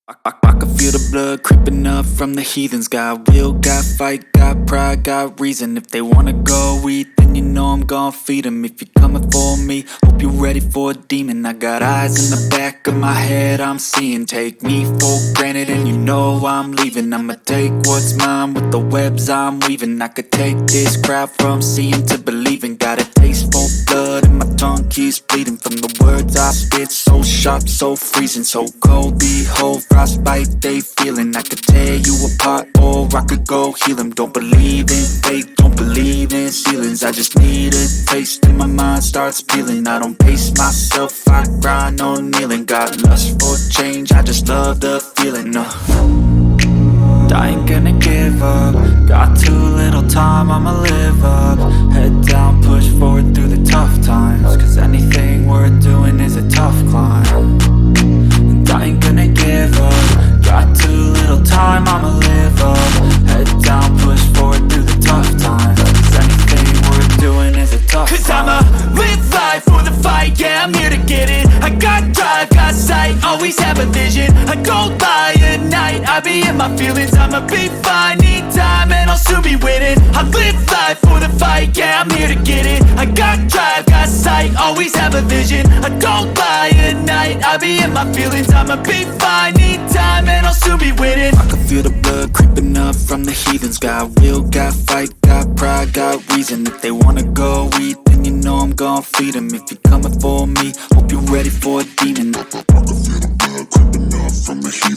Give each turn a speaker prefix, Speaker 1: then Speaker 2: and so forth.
Speaker 1: I can feel the blood creeping up from the heathens. Got will, got fight, got pride, got reason. If they wanna go eat, then you know I'm gon' feed them. If you're coming for me, hope you're ready for a demon. I got eyes in the back of my head, I'm seeing. Take me for granted and you know I'm leaving. I'ma take what's mine with the webs I'm weaving. I could take this crowd from seeing to believing. Got a taste for blood and my tongue keeps bleeding. From the words I spit, so sharp, so freezing, so cold. Behold, frostbite they feeling. I could tear you apart or I could go heal them. Don't believe in fate, don't believe in ceilings. I just need a taste and my mind starts peeling. I don't pace myself, I grind on kneeling. Got lust for change, I just love the feeling. I ain't gonna give up. Got too little time, I'ma live up. Head down, push forward through the tough times. Cause anything worth doing is a tough climb. And I ain't gonna give up. Got too little time, I'ma live up. Head down, push forward through the tough times. Cause anything worth doing is a tough climb. Cause I'ma live life for the fight, yeah, I'm here to get it. I got drive, got sight, always have a vision. I go by at night, I be in my feelings. I'ma be fine, need time, and I'll soon be winning. I live life for the fight, yeah, I'm here to get it. I got drive, got sight, always have a vision. I don't lie at night, I be in my feelings. I'ma be fine, need time, and I'll soon be winning. I can feel the blood creeping up from the heathens. Got will, got fight, got pride, got reason. If they wanna go eat, then you know I'm gon' feed them. If you're coming for me, hope you're ready for a demon. I can feel the blood creeping up from the heathens.